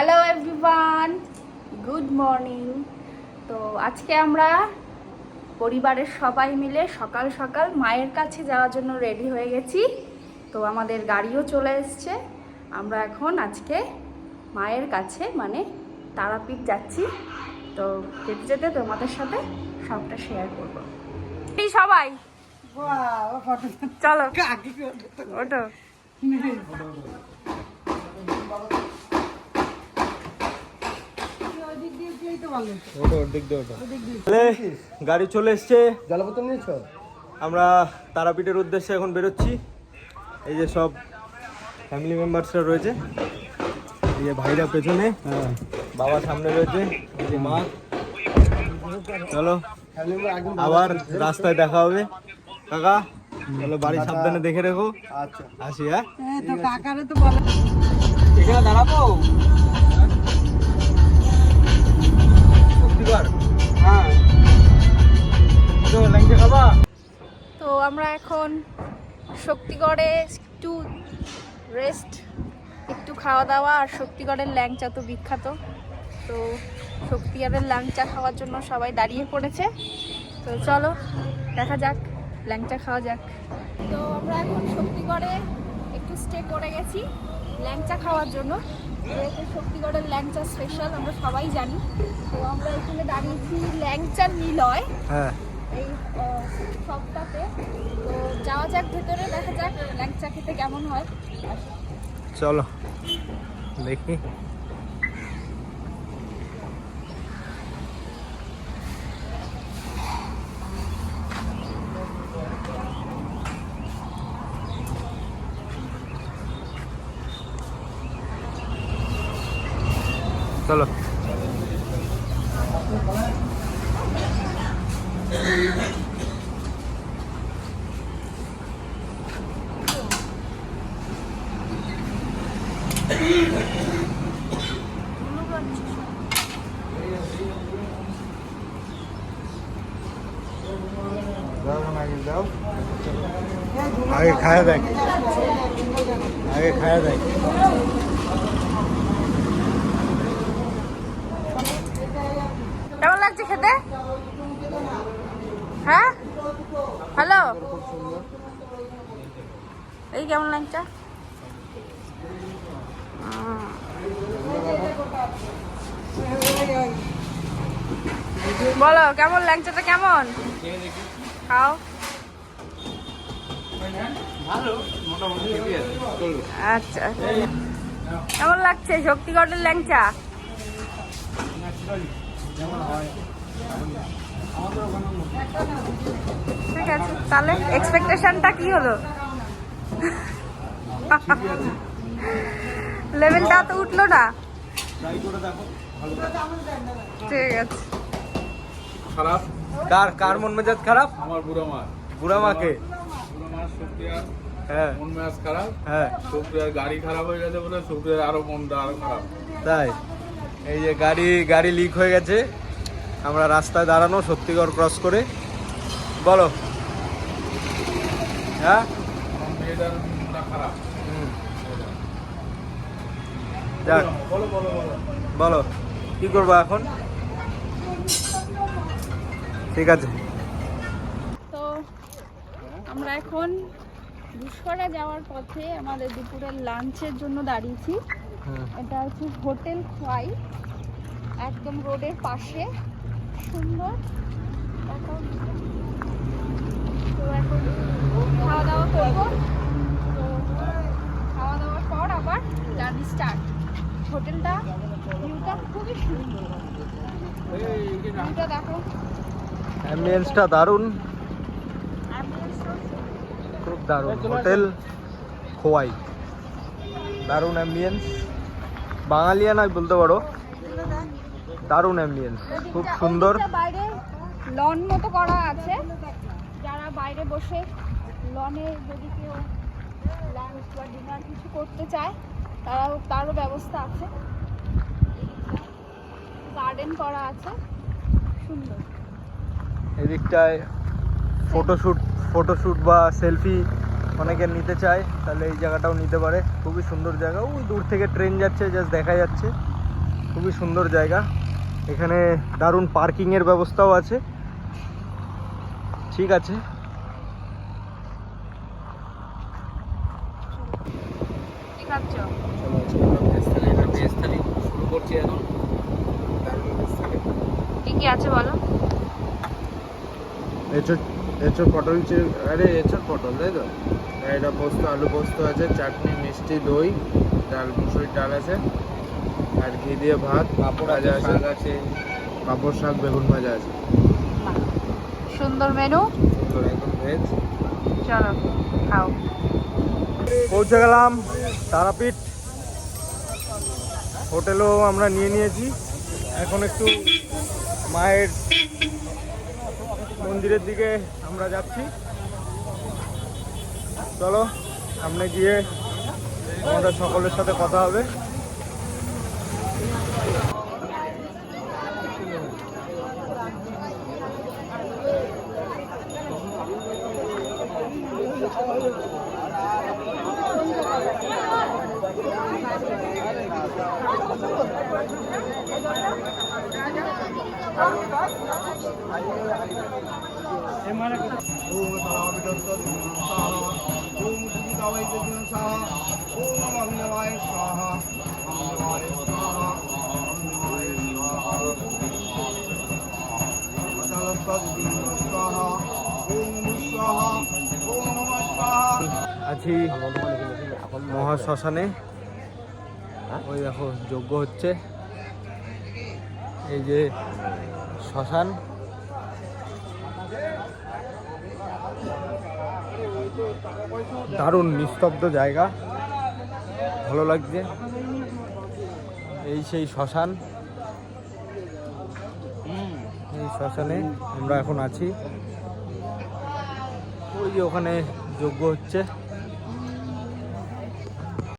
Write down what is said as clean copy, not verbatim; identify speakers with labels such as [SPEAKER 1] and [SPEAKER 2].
[SPEAKER 1] Hello everyone, good morning. তো আজকে আমরা পরিবারের সবাই মিলে সকাল সকাল মায়ের কাছে যাওয়ার জন্য রেডি হয়ে গেছি। তো আমাদের গাড়িও চলে এসছে। আমরা এখন আজকে মায়ের কাছে মানে তারাপীঠ যাচ্ছি। তো যেতে যেতে তোমাদের সাথে সবটা শেয়ার করবো। এই সবাই চলো ওঠো।
[SPEAKER 2] গাড়ি চলে এসছে,
[SPEAKER 3] জলপতন নিয়েছ?
[SPEAKER 2] আমরা তারাপীঠের উদ্দেশ্যে এখন বেরোচ্ছি। এই যে সব ফ্যামিলি মেম্বার্সরা রয়েছে, এই যে ভাইরা পেছনে, বাবা সামনে রয়েছে, এই যে মা। চলো আবার রাস্তায় দেখা হবে কাকা। চলো বাড়ি সাবধানে দেখে রেখো।
[SPEAKER 3] আচ্ছা
[SPEAKER 2] আসি। হ্যাঁ
[SPEAKER 3] তো কাকারে তো বলো
[SPEAKER 2] এখানে দাঁড়াবো। হ্যাঁ খাবা।
[SPEAKER 1] তো আমরা এখন শক্তিগড়ে একটু রেস্ট, একটু খাওয়া দাওয়া। আর শক্তিগড়ের ল্যাংচা তো বিখ্যাত, তো শক্তিগড়ের ল্যাংচা খাওয়ার জন্য সবাই দাঁড়িয়ে পড়েছে। তো চলো দেখা যাক, ল্যাংচা খাওয়া যাক। তো আমরা এখন শক্তিগড়ে একটু স্টে করে গেছি ল্যাংচা খাওয়ার জন্য। যেহেতু শক্তিগড়ের ল্যাংচা স্পেশাল আমরা সবাই জানি। তো আমরা এখানে দাঁড়িয়েছি ল্যাংচার নিলয় এই সবটাতে। তো যাওয়া যাক ভেতরে, দেখা যাক ল্যাংচা খেতে কেমন হয়।
[SPEAKER 2] চলো দেখি। চলো আগে খায়া দেখ, আগে খায়া দেখ।
[SPEAKER 1] কেমন লাগছে খেতে? হ্যাঁ হ্যালো, এই কেমন ল্যাংচা? বলো কেমন ল্যাংচাটা, কেমন? খাও। আচ্ছা, কেমন লাগছে শক্তিগড়ের ল্যাংচা? ঠিক আছে, তাহলে এক্সপেকটেশনটা কি হলো? লেভেলটা তো উঠলো না। ঠিক আছে।
[SPEAKER 2] খারাপ কার কার মন মেজাজ খারাপ?
[SPEAKER 3] আমার বুড়ো মা।
[SPEAKER 2] বুড়া মাকে?
[SPEAKER 3] বুড়ো মা শুক্রিয়া।
[SPEAKER 2] হ্যাঁ
[SPEAKER 3] মন মেজাজ খারাপ।
[SPEAKER 2] হ্যাঁ
[SPEAKER 3] শুক্রিয়ার গাড়ি খারাপ হয়ে গেছে বলে শুক্রিয়ার আরো মনটা আরো খারাপ।
[SPEAKER 2] তাই এই যে গাড়ি লিক হয়ে গেছে। আমরা রাস্তায় দাঁড়ানো সত্যিগড় ক্রস করে। বলো। হ্যাঁ
[SPEAKER 3] আমার মেয়েটার মনটা খারাপ।
[SPEAKER 2] যাক,
[SPEAKER 3] বলো বলো বলো।
[SPEAKER 2] বলো কি করবো এখন? ঠিক আছে।
[SPEAKER 1] তো আমরা এখন ঘুষকরা যাওয়ার পথে আমাদের দুপুরের লাঞ্চের জন্য দাঁড়িয়েছি। এটা হচ্ছে হোটেল খোয়াই, একদম রোডের পাশে, সুন্দর। তো এখন খাওয়া দাওয়া করবো। তো খাওয়া দাওয়ার পর আবার জার্নি স্টার্ট। হোটেলটা ভিউটা খুবই সুন্দর, ভিউটা দেখো।
[SPEAKER 2] অ্যাম্বিয়েন্সটা দারুণ, খুব দারুণ। হোটেল খোয়াই, দারুণ অ্যাম্বিয়েন্স। বাঙালিয়ানাই বলতে পারো, দারুণ অ্যাম্বিয়েন্স, খুব সুন্দর।
[SPEAKER 1] বাইরে লন মতো করা আছে, যারা বাইরে বসে লনে যদি কেউ লাঞ্চ বা ডিনার কিছু করতে চায় তারও ব্যবস্থা আছে। গার্ডেন করা আছে, সুন্দর।
[SPEAKER 2] এদিকটায় ফটোশ্যুট বা সেলফি অনেকে নিতে চায়, তাহলে এই জায়গাটাও নিতে পারে। খুবই সুন্দর জায়গা। ওই দূর থেকে ট্রেন যাচ্ছে, জাস্ট দেখা যাচ্ছে। খুবই সুন্দর জায়গা। এখানে দারুণ পার্কিংয়ের ব্যবস্থাও আছে। ঠিক আছে,
[SPEAKER 1] কি খাচ্ছ?
[SPEAKER 3] ভেজ থালি শুরু করছি এখন। দারুণ ভেজ থালি।
[SPEAKER 1] কি কি আছে বলো?
[SPEAKER 3] এঁচড় পটল এঁচড় পটল তাই তো? এটা পোস্ত, আলু পোস্ত আছে, চাটনি, মিষ্টি, দই, ডাল, মুসুরির ডাল আছে, আর ঘি দিয়ে ভাত, পাঁপড় ভাজা আছে, শাক আছে, পাঁপড়, শাক, বেগুন ভাজা আছে।
[SPEAKER 1] সুন্দর মেনু,
[SPEAKER 3] সুন্দর একদম ভেজ।
[SPEAKER 1] চলো খাও।
[SPEAKER 2] পৌঁছে গেলাম তারাপীঠ হোটেলও আমরা নিয়ে নিয়েছি। এখন একটু মায়ের মন্দিরের দিকে আমরা যাচ্ছি। চলো সামনে গিয়ে আমাদের সকলের সাথে কথা হবে। আছি মহাশ্মশানে। ওই দেখো যজ্ঞ হচ্ছে, এই যে শ্মশান। দারুণ নিস্তব্ধ জায়গা, ভালো লাগছে। এই সেই শ্মশান, এই শ্মশানে আমরা এখন আছি। ওই যে ওখানে যজ্ঞ হচ্ছে।